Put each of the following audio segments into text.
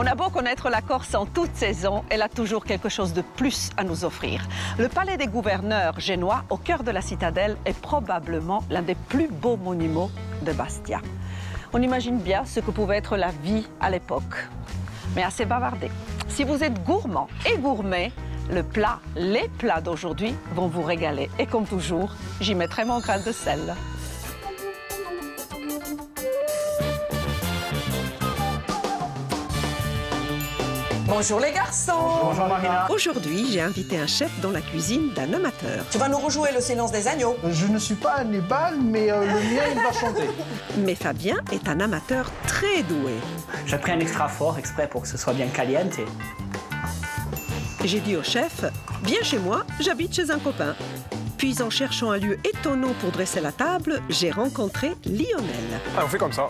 On a beau connaître la Corse en toute saison, elle a toujours quelque chose de plus à nous offrir. Le palais des gouverneurs génois, au cœur de la citadelle, est probablement l'un des plus beaux monuments de Bastia. On imagine bien ce que pouvait être la vie à l'époque. Mais assez bavardé. Si vous êtes gourmand et gourmet, les plats d'aujourd'hui vont vous régaler. Et comme toujours, j'y mettrai mon grain de sel. Bonjour les garçons. Bonjour Marina. Aujourd'hui, j'ai invité un chef dans la cuisine d'un amateur. Tu vas nous rejouer le silence des agneaux. Je ne suis pas Hannibal, mais le mien, il va chanter. Mais Fabien est un amateur très doué. J'ai pris un extra fort exprès pour que ce soit bien caliente. J'ai dit au chef, viens chez moi, j'habite chez un copain. Puis en cherchant un lieu étonnant pour dresser la table, j'ai rencontré Lionel. Ah, on fait comme ça.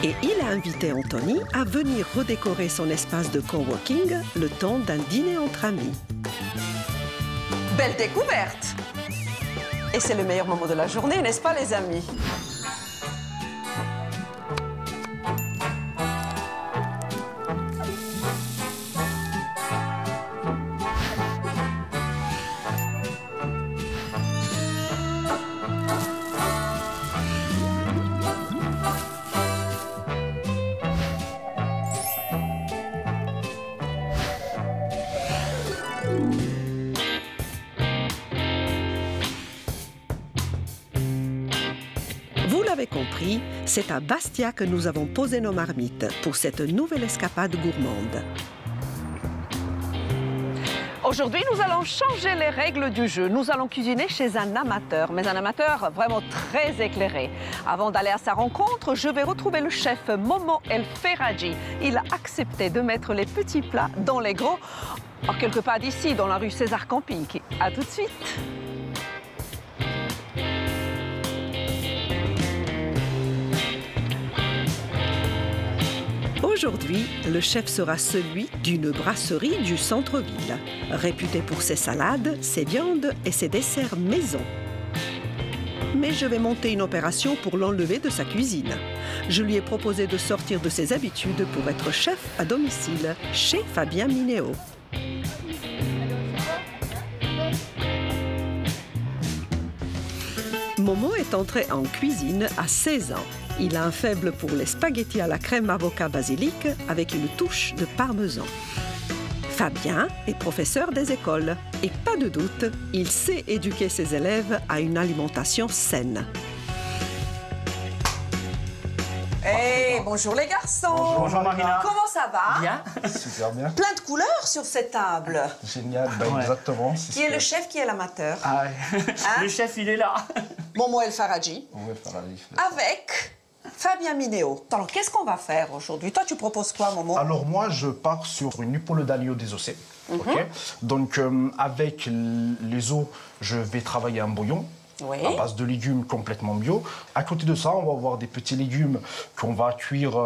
Et il a invité Anthony à venir redécorer son espace de coworking le temps d'un dîner entre amis. Belle découverte. Et c'est le meilleur moment de la journée, n'est-ce pas les amis? Vous l'avez compris, c'est à Bastia que nous avons posé nos marmites pour cette nouvelle escapade gourmande. Aujourd'hui, nous allons changer les règles du jeu. Nous allons cuisiner chez un amateur, mais un amateur vraiment très éclairé. Avant d'aller à sa rencontre, je vais retrouver le chef Momo El Ferraggi. Il a accepté de mettre les petits plats dans les gros, quelque part d'ici, dans la rue César Camping. À tout de suite. Aujourd'hui, le chef sera celui d'une brasserie du centre-ville, réputée pour ses salades, ses viandes et ses desserts maison. Mais je vais monter une opération pour l'enlever de sa cuisine. Je lui ai proposé de sortir de ses habitudes pour être chef à domicile, chez Fabien Mineo. Momo est entré en cuisine à 16 ans. Il a un faible pour les spaghettis à la crème avocat basilic avec une touche de parmesan. Fabien est professeur des écoles et pas de doute, il sait éduquer ses élèves à une alimentation saine. Hey, bonjour les garçons. Bonjour Marina. Comment ça va? Bien. Super bien. Plein de couleurs sur cette table. Génial, bah, Ouais. exactement. Qui est le chef, qui est l'amateur? Ah, Hein? le chef, il est là. Momo El Faraggi. Ouais, pareil. Avec Fabien Mineo. Alors, qu'est-ce qu'on va faire aujourd'hui? Toi, tu proposes quoi, Momo? Alors moi, je pars sur une épaule d'agneau désossée. Ok. Donc avec les os, je vais travailler un bouillon. Oui. À base de légumes complètement bio. À côté de ça, on va avoir des petits légumes qu'on va cuire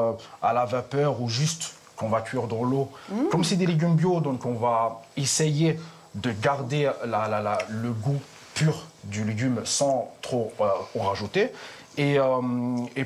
à la vapeur ou juste qu'on va cuire dans l'eau. Comme c'est des légumes bio, donc on va essayer de garder le goût pur du légume sans trop en rajouter. Et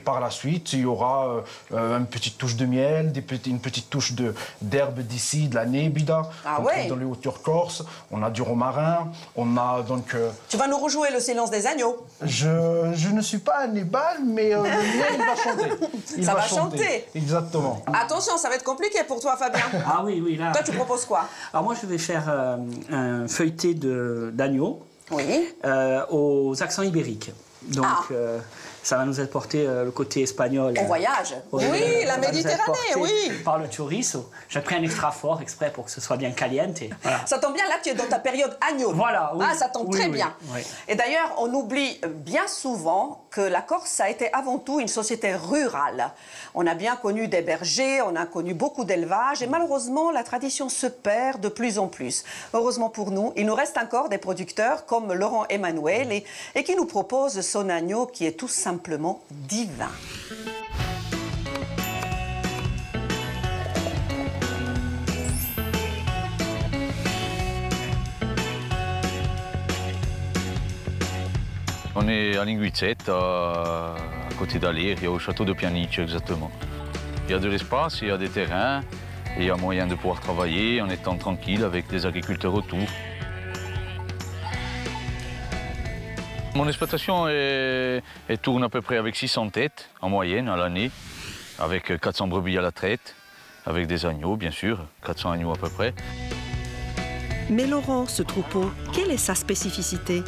par la suite, il y aura une petite touche de miel, une petite touche d'herbe d'ici, de la nébida. Ah on ouais. trouve dans les hautures corses. On a du romarin. On a donc... Tu vas nous rejouer le silence des agneaux. je ne suis pas Hannibal, mais le mien, il va chanter. Il Ça va chanter. Exactement. Attention, ça va être compliqué pour toi, Fabien. Ah oui, oui, là. Toi, tu proposes quoi? Alors moi, je vais faire un feuilleté d'agneau Oui. aux accents ibériques. Donc, Ah. ça va nous apporter le côté espagnol. On voyage. Oui, la ça va nous Méditerranée, apporter oui. Par le chorizo. J'ai pris un extra fort exprès pour que ce soit bien caliente. Voilà. Ça tombe bien, là, tu es dans ta période agneau. Voilà, oui. Ah, ça tombe Oui, très oui, bien. oui. Et d'ailleurs, on oublie bien souvent que la Corse, ça a été avant tout une société rurale. On a bien connu des bergers, on a connu beaucoup d'élevage, et malheureusement, la tradition se perd de plus en plus. Heureusement pour nous, il nous reste encore des producteurs comme Laurent Emmanuel et qui nous propose son agneau qui est tout simplement divin. On est à Linguizette, à côté d'Alir, au château de Pianice exactement. Il y a de l'espace, il y a des terrains, et il y a moyen de pouvoir travailler en étant tranquille avec des agriculteurs autour. Mon exploitation elle tourne à peu près avec 600 têtes en moyenne à l'année, avec 400 brebis à la traite, avec des agneaux bien sûr, 400 agneaux à peu près. Mais Laurent, ce troupeau, quelle est sa spécificité?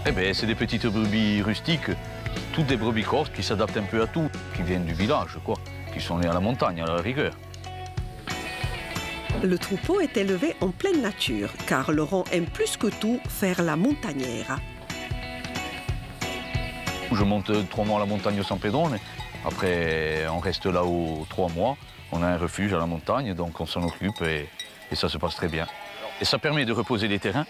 Eh bien, c'est des petites brebis rustiques, toutes des brebis corses qui s'adaptent un peu à tout, qui viennent du village, quoi, qui sont nées à la montagne, à la rigueur. Le troupeau est élevé en pleine nature, car Laurent aime plus que tout faire la montagnère. Je monte 3 mois à la montagne au San Pedrone. Après, on reste là-haut 3 mois. On a un refuge à la montagne, donc on s'en occupe et ça se passe très bien. Et ça permet de reposer les terrains,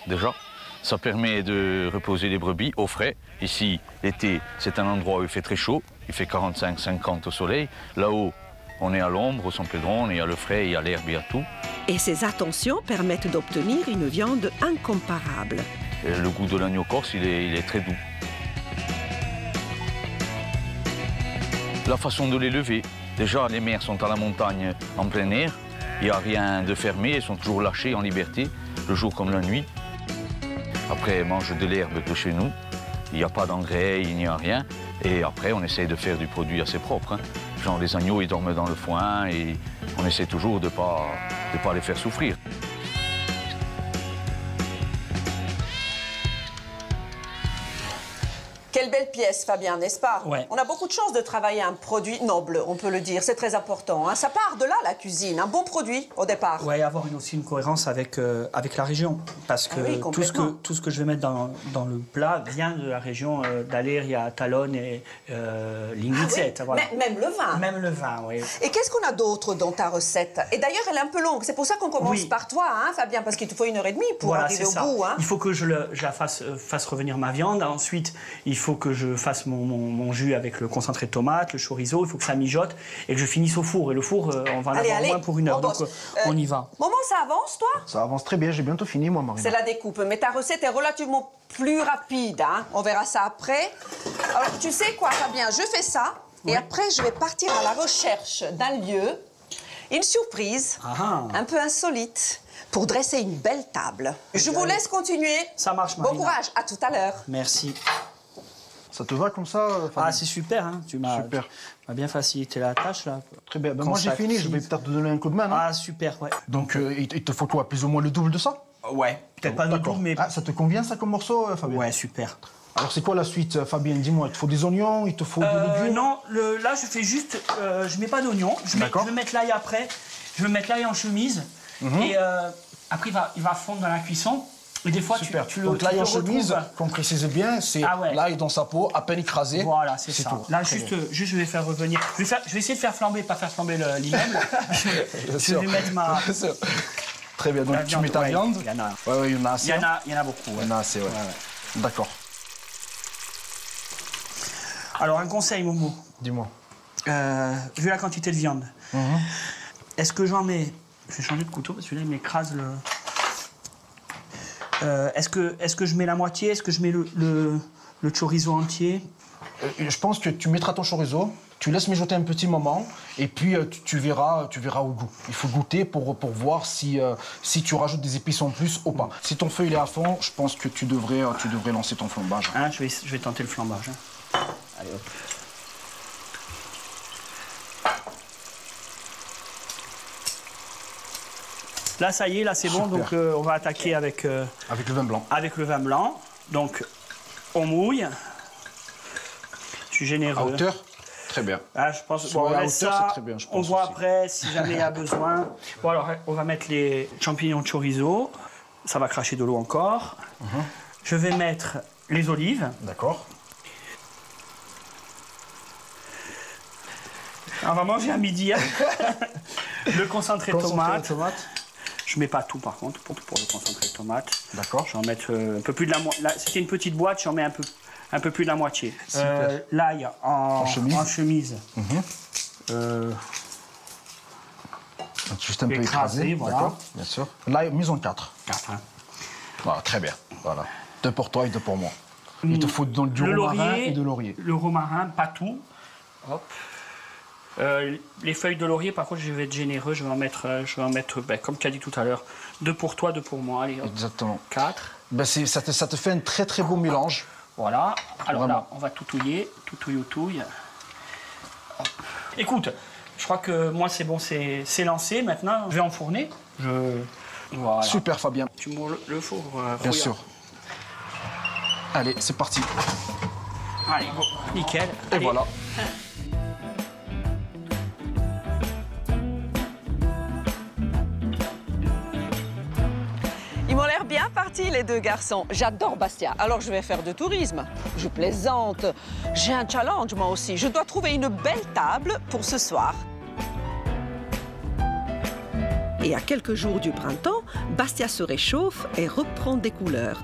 déjà. Ça permet de reposer les brebis au frais. Ici, l'été, c'est un endroit où il fait très chaud. Il fait 45-50 au soleil. Là-haut, on est à l'ombre, au San Pedrone, il y a le frais, il y a l'herbe, il y a tout. Et ces attentions permettent d'obtenir une viande incomparable. Et le goût de l'agneau corse, il est très doux. La façon de les lever. Déjà, les mères sont à la montagne en plein air. Il n'y a rien de fermé, elles sont toujours lâchées en liberté, le jour comme la nuit. Après, elles mangent de l'herbe de chez nous. Il n'y a pas d'engrais, il n'y a rien. Et après, on essaye de faire du produit assez propre. Genre, les agneaux, ils dorment dans le foin et on essaie toujours de pas les faire souffrir. Quelle belle pièce, Fabien, n'est-ce pas? Ouais. On a beaucoup de chance de travailler un produit noble, on peut le dire. C'est très important. Hein. Ça part de là, la cuisine. Un bon produit, au départ. Oui, avoir aussi une cohérence avec la région. Parce que, oui, tout ce que je vais mettre dans le plat vient de la région d'Aleria, Talone et Linguizet. Oui. Voilà. Même le vin. Même le vin, oui. Et qu'est-ce qu'on a d'autre dans ta recette? Et d'ailleurs, elle est un peu longue. C'est pour ça qu'on commence Oui. par toi, hein, Fabien, parce qu'il te faut 1h30 pour Voilà, arriver c'est au ça. bout. Hein. Il faut que je la fasse revenir ma viande. Ensuite, il faut que je fasse mon jus avec le concentré de tomate, le chorizo. Il faut que ça mijote et que je finisse au four. Et le four, on va en avoir au moins pour 1 heure. Donc, on y va. Maman, ça avance, toi? Ça avance très bien, j'ai bientôt fini, moi, Marina. C'est la découpe, mais ta recette est relativement plus rapide. Hein. On verra ça après. Alors, tu sais quoi, Fabien? Je fais ça et après, je vais partir à la recherche d'un lieu, une surprise, un peu insolite, pour dresser une belle table. Je vous laisse continuer. Ça marche, Marina. Bon courage, à tout à l'heure. Merci. Ça te va comme ça, Fabien? Ah, c'est super, hein. Tu m'as bien facilité la tâche, là. Très bien. Ben, moi, j'ai fini. Je vais peut-être te donner un coup de main. Non? Ah, super, ouais. Donc, il te faut quoi? Plus ou moins le double de ça? Ouais. Peut-être pas le double, mais... Ah, ça te convient, ça, comme morceau, Fabien? Ouais, super. Alors, c'est quoi la suite, Fabien? Dis-moi, il te faut des oignons, il te faut des légumes? Non, là, je fais juste... je mets pas d'oignons. Je vais mettre l'ail après. Je vais mettre l'ail en chemise. Et après, il va fondre dans la cuisson. Et des fois, super. tu Donc l'ail en chemise, retrouves. qu'on précise bien, c'est l'ail dans sa peau, à peine écrasé. Voilà, c'est ça. Tout. Là, juste, je vais faire revenir. Je vais essayer de faire flamber, pas faire flamber l'immeuble. Je vais mettre ma... Très bien, donc tu mets ta viande. Il y en a. Ouais, il y en a assez. Il y en a beaucoup. Il y en a assez, ouais. D'accord. Alors, un conseil, Momo. Dis-moi. Vu la quantité de viande, est-ce que j'en mets... Je vais changer de couteau parce que là, il m'écrase le... Est-ce que je mets la moitié? Est-ce que je mets le chorizo entier? Je pense que tu mettras ton chorizo, tu laisses mijoter un petit moment, et puis tu verras au goût. Il faut goûter pour voir si tu rajoutes des épices en plus ou pas. Si ton feu il est à fond, je pense que tu devrais lancer ton flambage. Hein, je vais tenter le flambage. Hein. Allez, hop. Là, ça y est, là, c'est bon. Donc, on va attaquer avec... avec le vin blanc. Avec le vin blanc. Donc, on mouille. Je suis généreux. À hauteur? Très bien. Ah, je pense... Bon, on à laisse hauteur, ça. c'est très bien, je pense On voit aussi. après si jamais il y a besoin. Bon, alors, on va mettre les champignons de chorizo. Ça va cracher de l'eau encore. Je vais mettre les olives. D'accord. On va manger à midi. Hein. Le concentré de tomate. Je mets pas tout par contre pour le concentré de tomate. D'accord. Je vais en mettre un peu plus de la moitié. C'était une petite boîte, j'en mets un peu plus de la moitié. L'ail en chemise. Juste un peu écrasé, voilà. D'accord, bien sûr. L'ail mise en 4. 4. Hein. Voilà, très bien. Voilà. 2 pour toi et 2 pour moi. Il te faut donc du romarin et de laurier. Le romarin, pas tout. Hop. Les feuilles de laurier, par contre, je vais être généreux. Je vais en mettre comme tu as dit tout à l'heure, 2 pour toi, 2 pour moi. Allez, hop. Exactement. 4. Ben ça te fait un très très beau mélange. Voilà. Alors Vraiment. là, on va tout touiller. Tout touille. Hop. Écoute, je crois que moi, c'est bon, c'est lancé. Maintenant, je vais enfourner. Voilà. Super, Fabien. Tu moules le four. Bien sûr. Allez, c'est parti. Allez, go. Nickel. Et Allez. voilà. Ils m'ont l'air bien partis, les deux garçons. J'adore Bastia, alors je vais faire du tourisme. Je plaisante. J'ai un challenge, moi aussi. Je dois trouver une belle table pour ce soir. Et à quelques jours du printemps, Bastia se réchauffe et reprend des couleurs.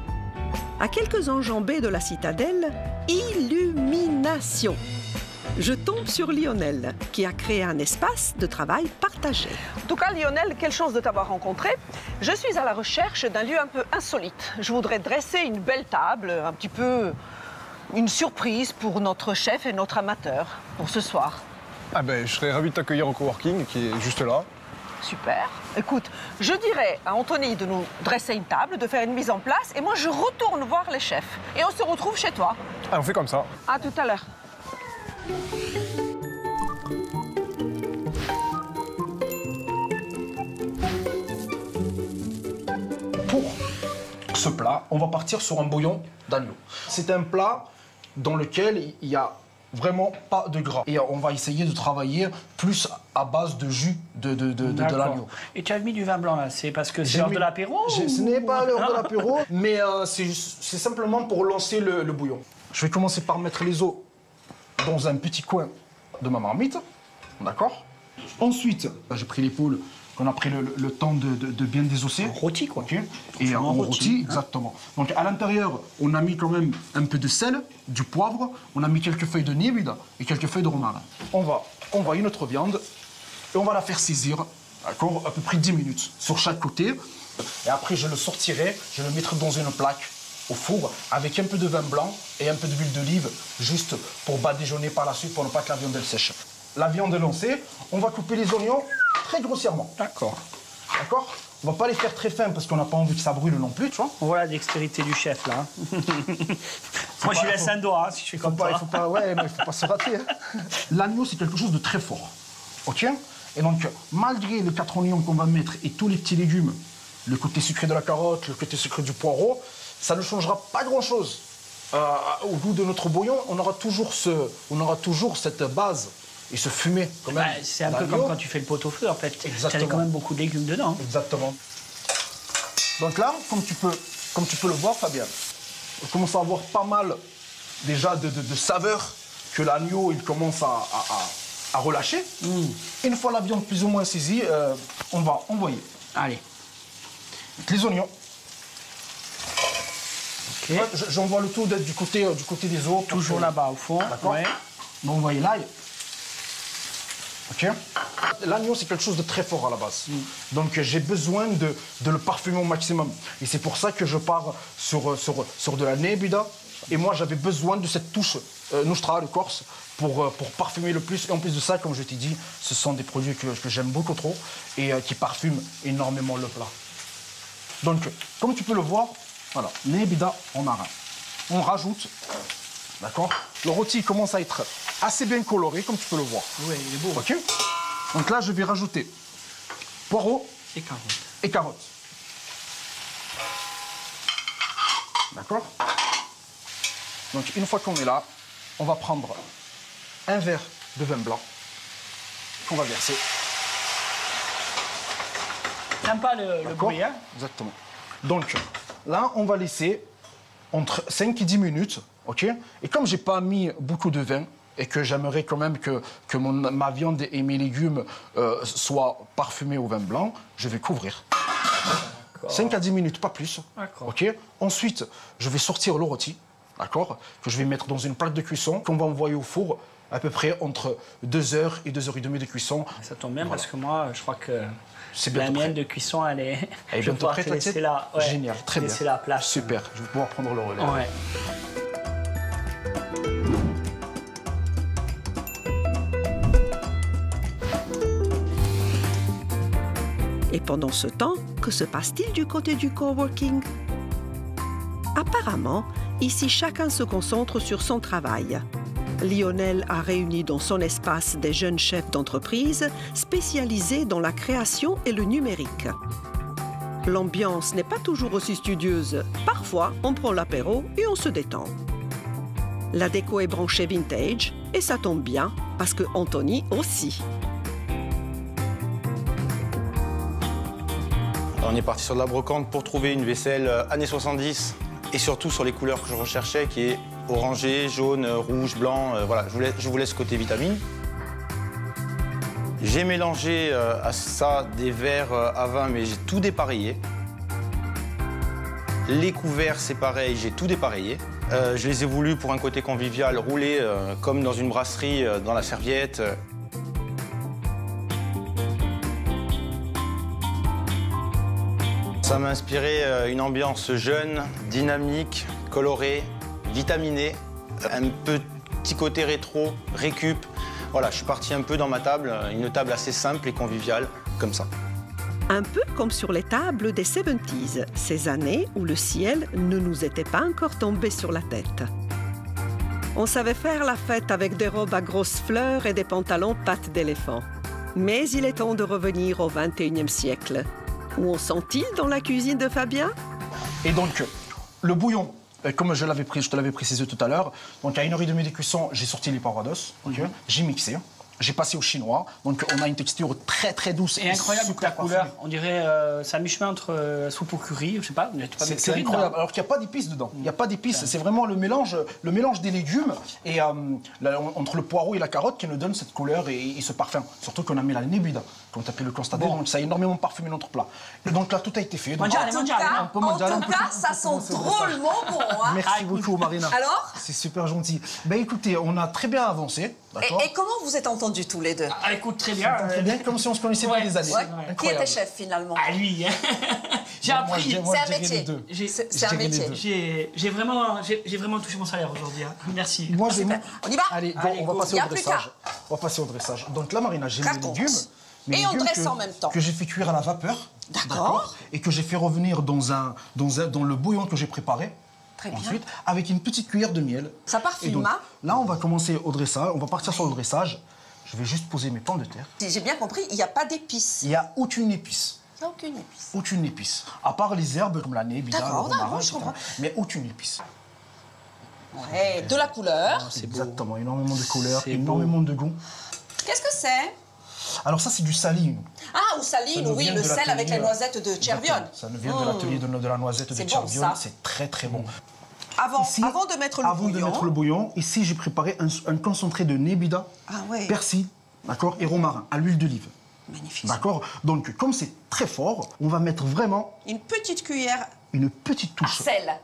À quelques enjambées de la citadelle, illumination. Je tombe sur Lionel, qui a créé un espace de travail partagé. En tout cas, Lionel, quelle chance de t'avoir rencontré. Je suis à la recherche d'un lieu un peu insolite. Je voudrais dresser une belle table, un petit peu une surprise pour notre chef et notre amateur pour ce soir. Ah ben, je serais ravi de t'accueillir au coworking qui est juste là. Super. Écoute, je dirais à Anthony de nous dresser une table, de faire une mise en place, et moi je retourne voir les chefs. Et on se retrouve chez toi. Ah, on fait comme ça. À tout à l'heure. Pour ce plat, on va partir sur un bouillon d'agneau. C'est un plat dans lequel il n'y a vraiment pas de gras. Et on va essayer de travailler plus à base de jus de l'agneau. Et tu as mis du vin blanc là, c'est parce que c'est l'heure de l'apéro Ce n'est pas l'heure de l'apéro, mais c'est simplement pour lancer le bouillon. Je vais commencer par mettre les os dans un petit coin de ma marmite, d'accord? Ensuite, j'ai pris l'épaule qu'on a pris le temps de bien désosser. Rôti, quoi. Ok. Et on rôti, exactement. Donc à l'intérieur, on a mis quand même un peu de sel, du poivre, on a mis quelques feuilles de nibida et quelques feuilles de romarin. On va envoyer notre viande et on va la faire saisir, d'accord, à peu près 10 minutes sur chaque côté. Et après, je le sortirai, je le mettrai dans une plaque au four avec un peu de vin blanc et un peu d'huile d'olive, juste pour badigeonner par la suite pour ne pas que la viande elle sèche. La viande est lancée, on va couper les oignons très grossièrement. D'accord. D'accord? On va pas les faire très fins parce qu'on n'a pas envie que ça brûle non plus, tu vois. Voilà la dextérité du chef, là. Moi, je laisse un doigt, hein, si je fais comme ça. Il faut pas se rater. Hein. L'agneau, c'est quelque chose de très fort. OK? Et donc, malgré les 4 oignons qu'on va mettre et tous les petits légumes, le côté sucré de la carotte, le côté sucré du poireau, ça ne changera pas grand-chose. Au goût de notre bouillon, on aura toujours cette base et ce fumet. C'est un peu comme quand tu fais le pot-au-feu, en fait. Tu as quand même beaucoup de légumes dedans. Exactement. Donc là, comme tu peux le voir, Fabien, on commence à avoir pas mal déjà de saveurs que l'agneau il commence à relâcher. Une fois la viande plus ou moins saisie, on va envoyer. Allez. Les oignons. Ok. J'envoie le tout d'être du côté des os. Toujours là-bas, au fond. D'accord. Ouais. On va envoyer l'ail. Ok. L'agneau, c'est quelque chose de très fort à la base. Donc, j'ai besoin de le parfumer au maximum. Et c'est pour ça que je pars sur de la nebida. Et moi, j'avais besoin de cette touche Nostra, le Corse, pour parfumer le plus. Et en plus de ça, comme je t'ai dit, ce sont des produits que j'aime beaucoup trop et qui parfument énormément le plat. Donc, comme tu peux le voir, voilà, nebida en marin. On rajoute, d'accord? Le rôti commence à être assez bien coloré, comme tu peux le voir. Oui, il est beau. Ok. Donc là, je vais rajouter poireaux Et carottes. et carottes. D'accord? Donc une fois qu'on est là, on va prendre un verre de vin blanc qu'on va verser. Sympa le bruit, hein? Exactement. Donc là, on va laisser entre 5 et 10 minutes, ok? Et comme j'ai pas mis beaucoup de vin et que j'aimerais quand même que ma viande et mes légumes soient parfumés au vin blanc, je vais couvrir. 5 à 10 minutes, pas plus. D'accord. Ok. Ensuite, je vais sortir le rôti, d'accord, que je vais mettre dans une plaque de cuisson qu'on va envoyer au four à peu près entre 2 heures et 2 heures et demie de cuisson. Ça tombe bien Voilà. parce que moi, je crois que C'est la bientôt mienne prêt. de cuisson, elle est... Elle est je vais bientôt pouvoir prête, te la laisser tienne? là. Ouais, Génial, très bien. laisser la place. Super, je vais pouvoir prendre le relais. Ouais. Pendant ce temps, que se passe-t-il du côté du coworking? Apparemment, ici chacun se concentre sur son travail. Lionel a réuni dans son espace des jeunes chefs d'entreprise spécialisés dans la création et le numérique. L'ambiance n'est pas toujours aussi studieuse. Parfois, on prend l'apéro et on se détend. La déco est branchée vintage et ça tombe bien parce que Anthony aussi. On est parti sur de la brocante pour trouver une vaisselle années 70 et surtout sur les couleurs que je recherchais qui est orangé, jaune, rouge, blanc. Voilà, je vous laisse côté vitamine. J'ai mélangé à ça des verres à vin, mais j'ai tout dépareillé. Les couverts, c'est pareil, j'ai tout dépareillé. Je les ai voulu pour un côté convivial, rouler comme dans une brasserie, dans la serviette. Ça m'a inspiré une ambiance jeune, dynamique, colorée, vitaminée, un petit côté rétro, récup. Voilà, je suis parti un peu dans ma table, une table assez simple et conviviale, comme ça. Un peu comme sur les tables des 70s, ces années où le ciel ne nous était pas encore tombé sur la tête. On savait faire la fête avec des robes à grosses fleurs et des pantalons pattes d'éléphant. Mais il est temps de revenir au XXIe siècle. Où en sont-ils dans la cuisine de Fabien? Et donc, le bouillon, comme je te l'avais précisé tout à l'heure, donc à 1h30 de cuisson, j'ai sorti les parois d'os, j'ai mixé, j'ai passé au chinois, donc on a une texture très très douce. Et incroyable la couleur, on dirait ça mi-chemin entre soupe au curry, je sais pas, c'est incroyable, alors qu'il n'y a pas d'épices dedans, il n'y a pas d'épices, c'est vraiment le mélange des légumes et entre le poireau et la carotte qui nous donne cette couleur et ce parfum, surtout qu'on a mis la nebida, comme tu as pu le constater, donc ça a énormément parfumé notre plat. Et donc là, tout a été fait. Donc, en tout cas, ça sent drôlement bon. Hein. Merci beaucoup, Marina. Alors? C'est super gentil. Ben écoutez, on a très bien avancé. Et comment vous êtes entendus tous les deux? Ah, écoute, très bien. Très bien, comme si on se connaissait depuis des années. Ouais. Qui était chef finalement? Ah, lui. J'ai appris. C'est un métier. C'est un métier. J'ai vraiment touché mon salaire aujourd'hui. Hein. Merci. Moi, on y va? Allez, on va passer au dressage. On va passer au dressage. Donc là, Marina, j'ai mes légumes. Et on dresse en même temps. Que j'ai fait cuire à la vapeur. D'accord. Et que j'ai fait revenir dans le bouillon que j'ai préparé. Très bien. Ensuite, avec une petite cuillère de miel. Ça parfume, donc, hein? Là, on va commencer au dressage. On va partir sur le dressage. Je vais juste poser mes pommes de terre. Si j'ai bien compris, il n'y a pas d'épices. Il n'y a aucune épice. Il n'y a aucune épice. Aucune épice. À part les herbes comme la nébida, le romarin, etc. Mais aucune épice. Ouais, de la couleur. C'est exactement, énormément de couleur, énormément de goût. Qu'est-ce que c'est? Alors ça, c'est du salino. Ah, ou saline, oui, le sel avec les noisettes de Chervion. Ça nous vient de l'atelier de la noisette de Chervion. C'est très, très bon. Avant de mettre le bouillon... ici, j'ai préparé un concentré de nébida, persil, d'accord, et romarin, à l'huile d'olive. Magnifique. D'accord. Donc, comme c'est très fort, on va mettre vraiment... Une petite cuillère... Une petite touche. À sel.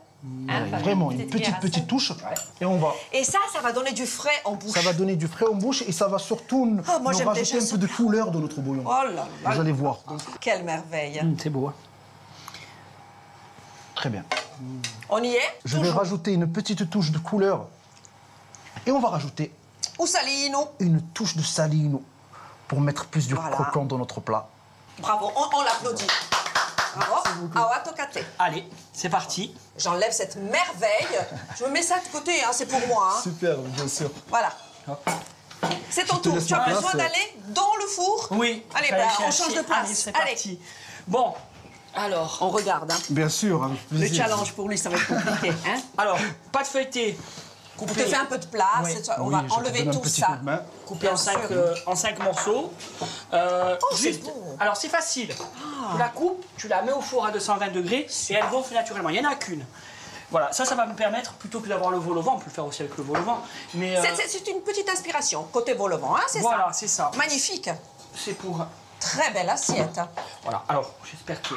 Vraiment, une petite touche. Et on va... Et ça va donner du frais en bouche. Ça va donner du frais en bouche et ça va surtout nous rajouter un peu de couleur dans notre bouillon. Oh là là. Vous allez voir. Quelle merveille. C'est beau. Hein. Très bien. On y est? Je vais rajouter une petite touche de couleur. Et on va rajouter... Ou salino. Une touche de salino pour mettre plus de croquant dans notre plat. Bravo, on l'applaudit. Bravo. Awa tokate. Allez, c'est parti. J'enlève cette merveille. Je me mets ça de côté, hein, c'est pour moi. Hein. Super, bien sûr. Voilà. C'est ton tour. Tu as besoin d'aller dans le four? Oui. Allez, on change de place. Allez, c'est parti. Bon. Alors, on regarde. Hein. Bien sûr, avec plaisir. Le challenge pour lui, ça va être compliqué. Hein. Alors, pâte feuilletée. On te fait un peu de place. Oui. On va enlever tout ça. Couper en 5 morceaux. Juste. Bon. Alors, c'est facile. Tu la coupes, tu la mets au four à 220 degrés et elle gonfle naturellement. Il n'y en a qu'une. Voilà, ça va me permettre, plutôt que d'avoir le vol au vent, on peut le faire aussi avec le vol au vent. Mais c'est une petite inspiration, côté vol au vent, hein, c'est ça? Voilà, c'est ça. Magnifique. C'est pour... Très belle assiette. Voilà, alors j'espère que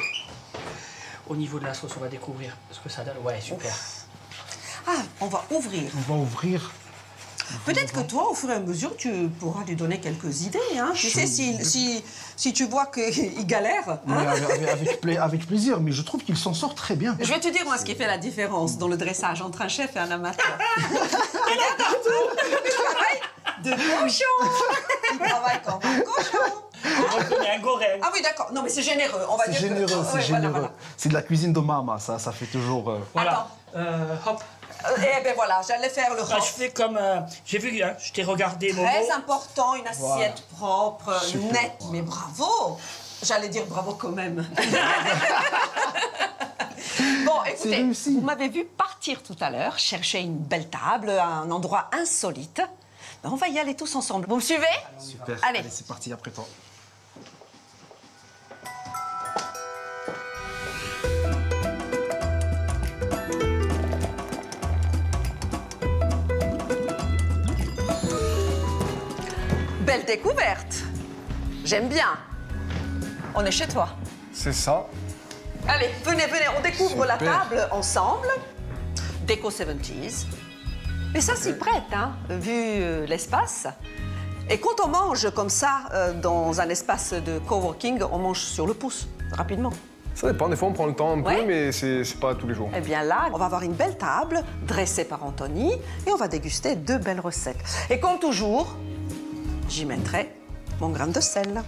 au niveau de la sauce, on va découvrir ce que ça donne. Ouais, super. Ouf. Ah, on va ouvrir. On va ouvrir. Peut-être que toi, au fur et à mesure, tu pourras lui donner quelques idées. Hein. Tu sais, si tu vois qu'il galère. Hein. Avec plaisir, mais je trouve qu'il s'en sort très bien. Je vais te dire, moi, ce qui fait la différence dans le dressage entre un chef et un amateur. Regarde partout. Il travaille de cochon. Il travaille comme un cochon. reconnais un goreng. Ah oui, d'accord. Non, mais c'est généreux. On va dire généreux, que... c'est généreux. Voilà. C'est de la cuisine de maman, ça fait toujours... Voilà. Hop. Eh ben voilà, j'allais faire le Je fais comme... j'ai vu, hein, je t'ai regardé, Momo. Très important, une assiette propre, nette. Mais bravo. J'allais dire bravo quand même. Bon, écoutez, vous m'avez vu partir tout à l'heure, chercher une belle table, un endroit insolite. Ben, on va y aller tous ensemble. Vous me suivez? Super. Allez, c'est parti après toi. Belle découverte. J'aime bien. On est chez toi. C'est ça. Allez, venez, on découvre la table ensemble. Déco 70s. Mais ça s'y prête, hein, vu l'espace. Et quand on mange comme ça, dans un espace de coworking, on mange sur le pouce, rapidement. Ça dépend, des fois on prend le temps un peu, Ouais. mais c'est pas tous les jours. Eh bien là, on va avoir une belle table, dressée par Anthony, et on va déguster 2 belles recettes. Et comme toujours, j'y mettrai mon grain de sel.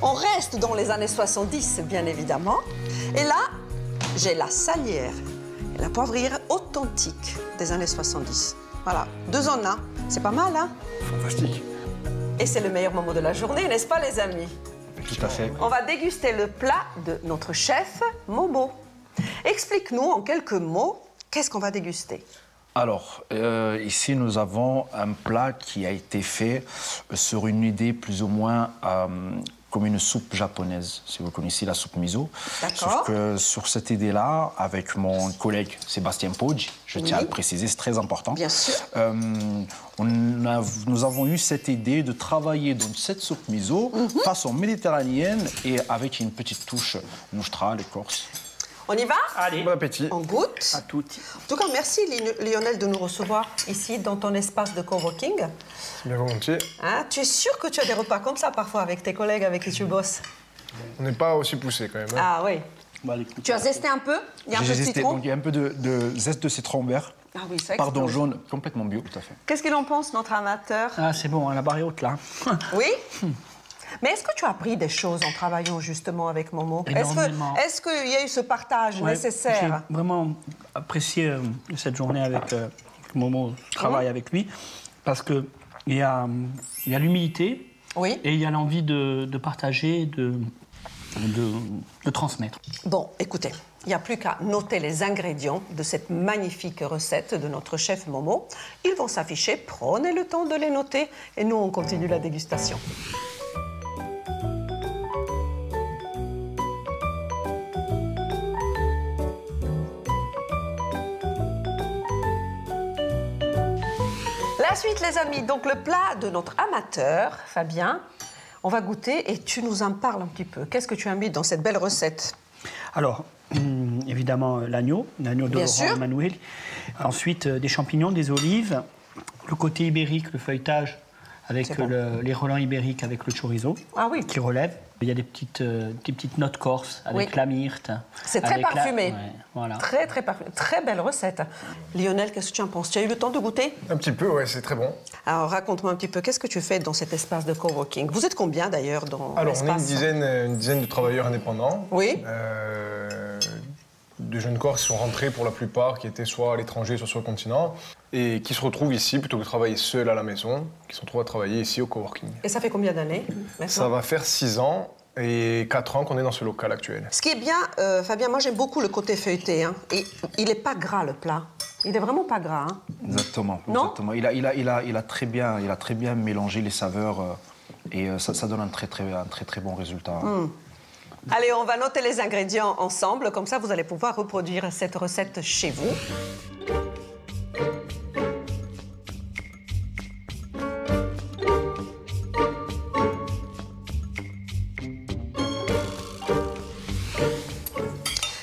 On reste dans les années 70, bien évidemment. Et là, j'ai la salière et la poivrière authentique des années 70. Voilà, 2 en 1. C'est pas mal, hein? Fantastique. Et c'est le meilleur moment de la journée, n'est-ce pas, les amis? Tout à fait. On va déguster le plat de notre chef, Momo. Explique-nous en quelques mots, qu'est-ce qu'on va déguster? Alors, ici, nous avons un plat qui a été fait sur une idée plus ou moins comme une soupe japonaise, si vous connaissez la soupe miso. D'accord. Sauf que sur cette idée-là, avec mon collègue Sébastien Poggi, je tiens à le préciser, c'est très important. Bien sûr. Nous avons eu cette idée de travailler dans cette soupe miso façon méditerranéenne et avec une petite touche nostrale et corse. On y va? Allez, Bon appétit. On goûte. à toutes. En tout cas, merci Lionel de nous recevoir ici dans ton espace de coworking. Bien volontiers. Hein, tu es sûr que tu as des repas comme ça parfois avec tes collègues avec qui tu bosses? On n'est pas aussi poussé quand même. Hein. Ah oui. Bah, Tu as zesté un peu? Il y a un peu de J'ai zesté, citron? donc il y a un peu de zeste de citron vert. Ah oui, ça Pardon, explose. jaune, complètement bio, tout à fait. Qu'est-ce qu'il en pense, notre amateur? Ah, c'est bon, hein, la barre est haute, là. Oui? Mais est-ce que tu as appris des choses en travaillant justement avec Momo? Énormément. Est-ce qu'il y a eu ce partage Ouais, nécessaire? J'ai vraiment apprécié cette journée avec Momo, je travaille avec lui, parce qu'il y a l'humilité Oui. et il y a l'envie de partager, de transmettre. Bon, écoutez, il n'y a plus qu'à noter les ingrédients de cette magnifique recette de notre chef Momo. Ils vont s'afficher, prenez le temps de les noter et nous, on continue la dégustation. La suite, les amis, donc le plat de notre amateur, Fabien. On va goûter et tu nous en parles un petit peu. Qu'est-ce que tu as mis dans cette belle recette? Alors, évidemment, l'agneau de Bien Laurent sûr. Emmanuel. Ensuite, des champignons, des olives, le côté ibérique, le feuilletage avec C'est bon. les relents ibériques avec le chorizo Ah oui. qui relève. Il y a des petites notes corses avec Oui. la myrte. C'est très avec parfumé. Ouais, voilà. Très, très parfumé. Très belle recette. Lionel, qu'est-ce que tu en penses? Tu as eu le temps de goûter? Un petit peu, ouais, c'est très bon. Alors, raconte-moi un petit peu, qu'est-ce que tu fais dans cet espace de coworking? Vous êtes combien, d'ailleurs, dans Alors, on est l'espace? une dizaine de travailleurs indépendants. Oui. De jeunes Corses qui sont rentrés pour la plupart, qui étaient soit à l'étranger, soit sur le continent, et qui se retrouvent ici plutôt que de travailler seuls à la maison, qui se retrouvent à travailler ici au coworking. Et ça fait combien d'années maintenant? Ça va faire 6 ans et 4 ans qu'on est dans ce local actuel. Ce qui est bien, Fabien, moi j'aime beaucoup le côté feuilleté. Hein. Et il n'est pas gras, le plat. Il est vraiment pas gras. Hein. Exactement. Non? Exactement. Il a très bien mélangé les saveurs et ça donne un très bon résultat. Allez, on va noter les ingrédients ensemble. Comme ça, vous allez pouvoir reproduire cette recette chez vous.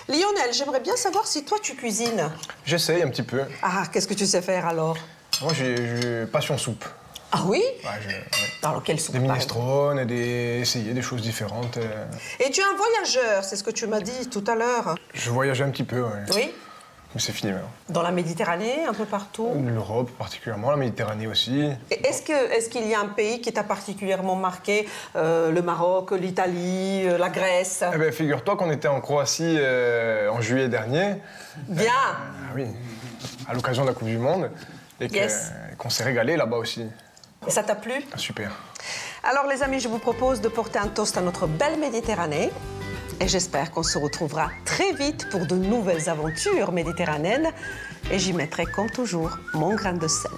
Lionel, j'aimerais bien savoir si toi tu cuisines. J'essaye un petit peu. Ah, qu'est-ce que tu sais faire alors? Moi, j'ai passion soupe. Ah oui? Ouais, Alors, quelle soupe? des par minestrone, essayer des choses différentes. exemple? Et tu es un voyageur, c'est ce que tu m'as dit tout à l'heure. Je voyageais un petit peu, ouais. Oui? Mais c'est fini maintenant. Dans la Méditerranée, un peu partout? L'Europe particulièrement, la Méditerranée aussi. Est-ce qu'il y a un pays qui t'a particulièrement marqué? Le Maroc, l'Italie, la Grèce? Eh bien, figure-toi qu'on était en Croatie en juillet dernier. Bien. Oui, à l'occasion de la Coupe du Monde. Et qu'on s'est régalé là-bas aussi. Et ça t'a plu? Super. Alors les amis, je vous propose de porter un toast à notre belle Méditerranée. Et j'espère qu'on se retrouvera très vite pour de nouvelles aventures méditerranéennes. Et j'y mettrai comme toujours mon grain de sel.